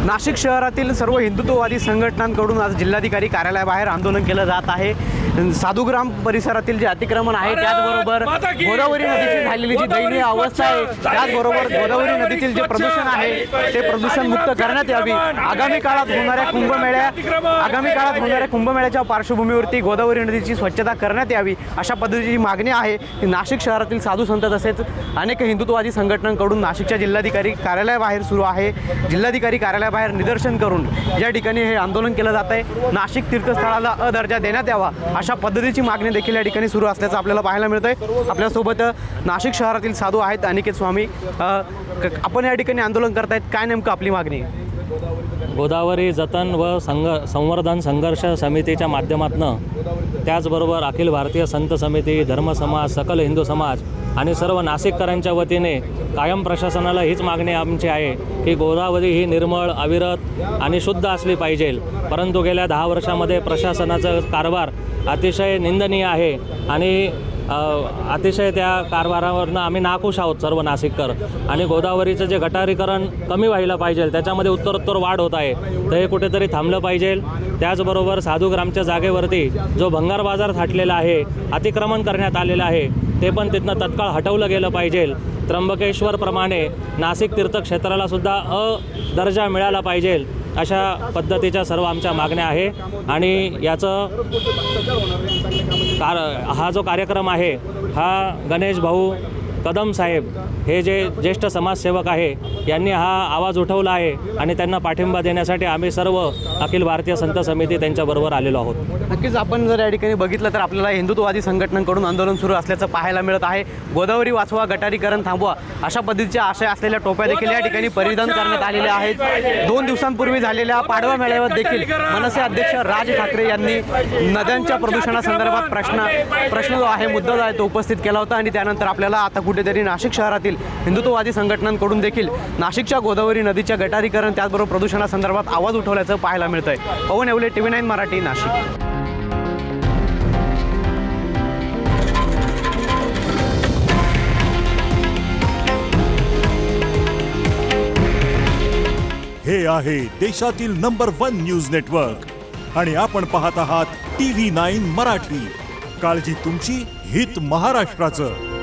नाशिक शहरातील सर्व हिंदुत्ववादी संघटनांकडून आज जिल्हाधिकारी कार्यालयाबाहेर आंदोलन केलं जात आहे। साधुग्राम परिसरातील जे अतिक्रमण आहे त्याचबरोबर गोदावरी नदीची झालेली जी दयनीय अवस्था आहे त्याचबरोबर गोदावरी नदीतील जे प्रदूषण आहे ते प्रदूषण मुक्त करण्यात यावी। आगामी काळात होणाऱ्या कुंभमेळ्याच्या पार्श्वभूमीवरती गोदावरी नदीची स्वच्छता करण्यात यावी अशा पद्धतीची मागणी आहे। नाशिक शहरातील साधू संत तसेच अनेक हिंदुत्ववादी संघटनांकडून नाशिकच्या जिल्हाधिकारी कार्यालयाबाहेर सुरू आहे। जिल्हाधिकारी कार्यालयाबाहेर निदर्शन करून या ठिकाणी हे आंदोलन केलं जात आहे। नाशिक तीर्थस्थळाला अ दर्जा देण्यात यावा अशा पद्धतीची मागणी देखील या ठिकाणी सुरू असल्याचं आपल्याला पाहायला मिळतंय। आपल्यासोबत नाशिक शहरातील साधू आहेत अनिकेत स्वामी। आपण या ठिकाणी आंदोलन करतायत, काय नेमकं आपली मागणी? गोदावरी जतन व संवर्धन संघर्ष समितीच्या माध्यमातून त्याचबरोबर अखिल भारतीय संत समिती, धर्म समाज, सकल हिंदू समाज आणि सर्व नाशिककरांच्या वतीने कायम प्रशासनाला हीच मागणी आमची आहे की गोदावरी ही निर्मळ, अविरत आणि शुद्ध असली पाहिजे। परंतु गेल्या 10 वर्षामध्ये प्रशासनाचा कारभार अतिशय निंदनीय आहे आणि अतिशय त्या कारभारावरनं आम्ही नाखुश आहोत सर्व नाशिककर। आणि गोदावरीचं जे गटारीकरण कमी व्हायला पाहिजे त्याच्यामध्ये उत्तरोत्तर वाढ होत आहे, तर हे कुठेतरी थांबलं पाहिजे। त्याचबरोबर साधुग्रामच्या जागेवरती जो भंगार बाजार थाटलेला आहे, अतिक्रमण करण्यात आलेलं आहे, ते पण तिथनं तत्काळ हटवलं गेलं पाहिजे। त्र्यंबकेश्वरप्रमाणे नाशिक तीर्थक्षेत्राला सुद्धा अ दर्जा मिळाला पाहिजे अशा पद्धतीच्या सर्व आमच्या मागण्या आहे। आणि याचं हा जो कार्यक्रम आहे हा गणेश भाऊ कदम साहेब हे जे ज्येष्ठ समाजसेवक आहे यांनी हा आवाज उठवला आहे आणि त्यांना पाठिंबा देण्यासाठी आम्ही सर्व अखिल भारतीय संत समिती त्यांच्याबरोबर आलेलो आहोत। नक्कीच आपण जर या ठिकाणी बघितलं तर आपल्याला हिंदुत्ववादी संघटनांकडून आंदोलन सुरू असल्याचं पाहायला मिळत आहे। गोदावरी वाचवा, गटारीकरण थांबवा अशा पद्धतीच्या आशय असलेल्या टोप्या देखील या ठिकाणी परिधान करण्यात आलेल्या आहेत। 2 दिवसांपूर्वी झालेल्या पाडवा मेळाव्यात देखील मनसे अध्यक्ष राज ठाकरे यांनी नद्यांच्या प्रदूषणासंदर्भात प्रश्न जो आहे, मुद्दा जो आहे तो उपस्थित केला होता। आणि त्यानंतर आपल्याला आता कुठेतरी नाशिक शहरातील हिंदुत्ववादी संघटनांकडून देखील नाशिकच्या गोदावरी नदीच्या गटारीकरण त्याचबरोबर प्रदूषणासंदर्भात आवाज उठवल्याचं पाहायला मिळतंय। पवन येवले, TV9 मराठी, नाशिक। हे आहे देशातील नंबर 1 न्यूज नेटवर्क आणि आपण पाहत आहात TV9 मराठी। काळजी तुमची, हित महाराष्ट्राचं।